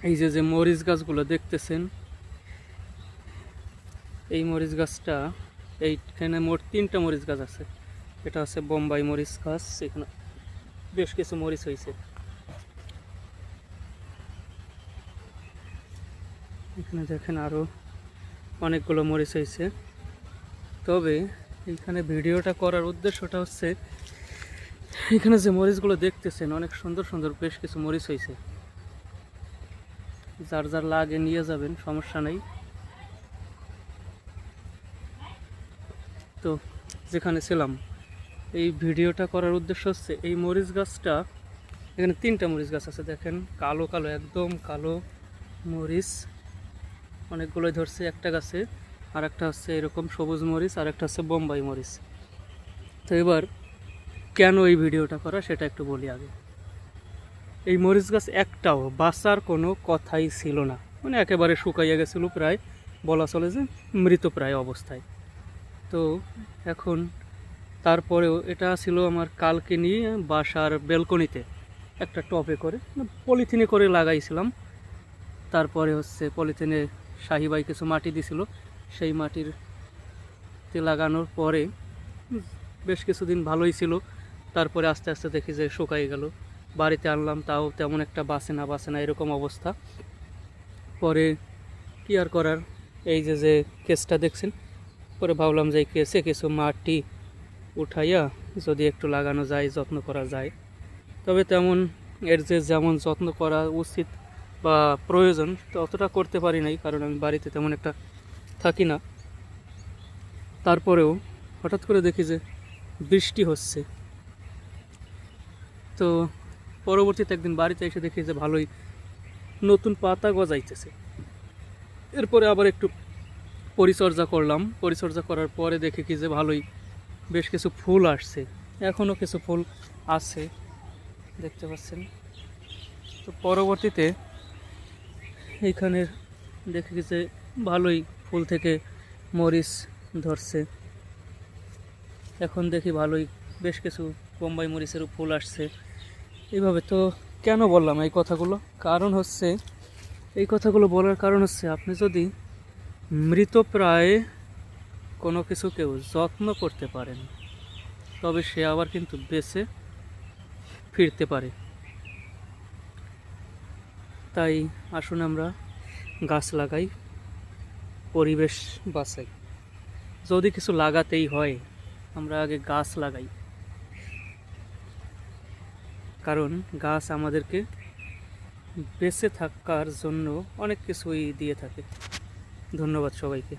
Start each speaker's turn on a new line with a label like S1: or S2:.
S1: এই যে যে মরিচ গাছগুলো দেখতেছেন, এই মরিচ গাছটা, এইখানে মোট 3টা মরিচ গাছ আছে। এটা হচ্ছে বোম্বাই মরিচ গাছ, এখানে বেশ কিছু মরিচ হয়েছে। এখানে দেখেন আরো অনেকগুলো মরিচ হয়েছে। তবে এইখানে ভিডিওটা করার উদ্দেশ্যটা হচ্ছে, এখানে যে মরিচগুলো দেখতেছেন অনেক সুন্দর সুন্দর বেশ কিছু মরিচ হয়েছে। যার যার লাগে নিয়ে যাবেন, সমস্যা নেই। তো যেখানে ছিলাম, এই ভিডিওটা করার উদ্দেশ্য হচ্ছে এই মরিচ গাছটা, এখানে 3টা মরিচ গাছ আছে দেখেন, কালো কালো একদম কালো মরিচ অনেকগুলোই ধরছে একটা গাছে। আর একটা হচ্ছে এরকম সবুজ মরিচ, আর একটা হচ্ছে বোম্বাই মরিচ। তো এবার কেন এই ভিডিওটা করা সেটা একটু বলি আগে। এই মরিচ গাছ একটাও বাঁচার কোনো কথাই ছিল না, মানে একেবারে শুকাইয়া গেছিল, প্রায় বলা চলে যে মৃতপ্রায় অবস্থায়। তো এখন তারপরেও এটা ছিল আমার কালকে নিয়ে বাসার বেলকনিতে একটা টবে করে, পলিথিনে করে লাগাইছিলাম। তারপরে হচ্ছে পলিথিনে শাহিবাই কিছু মাটি দিছিল, সেই মাটিরতে লাগানোর পরে বেশ কিছুদিন ভালোই ছিল। তারপরে আস্তে আস্তে দেখি যে শুকাই গেল। বাড়িতে আনলাম, তাও তেমন একটা বাঁচে না এরকম অবস্থা। পরে কি আর করার, এই যে যে কেসটা দেখছেন, পরে ভাবলাম যে এই কেসে কিছু মাটি উঠাইয়া যদি একটু লাগানো যায়, যত্ন করা যায়। তবে তেমন এর যে যেমন যত্ন করা উচিত বা প্রয়োজন ততটা করতে পারি নাই, কারণ আমি বাড়িতে তেমন একটা থাকি না। তারপরেও হঠাৎ করে দেখি যে বৃষ্টি হচ্ছে। তো পরবর্তীতে একদিন বাড়িতে এসে দেখি যে ভালোই নতুন পাতা গজাইতেছে। এরপরে আবার একটু পরিচর্যা করলাম, পরিচর্যা করার পরে দেখি কি যে ভালোই বেশ কিছু ফুল আসছে, এখনও কিছু ফুল আছে দেখতে পাচ্ছেন। তো পরবর্তীতে এইখানে দেখি যে ভালোই ফুল থেকে মরিচ ধরছে। এখন দেখি ভালোই বেশ কিছু বোম্বাই মরিচেরও ফুল আসছে এইভাবে। তো কেন বললাম এই কথাগুলো, কারণ হচ্ছে, এই কথাগুলো বলার কারণ হচ্ছে, আপনি যদি মৃতপ্রায় কোনো কিছুকেও যত্ন করতে পারেন, তবে সে আবার কিন্তু বেঁচে ফিরতে পারে। তাই আসুন আমরা গাছ লাগাই, পরিবেশ বাঁচাই। যদি কিছু লাগাতেই হয়, আমরা আগে গাছ লাগাই, কারণ গাছ আমাদেরকে বেঁচে থাকার জন্য অনেক কিছুই দিয়ে থাকে। ধন্যবাদ সবাইকে।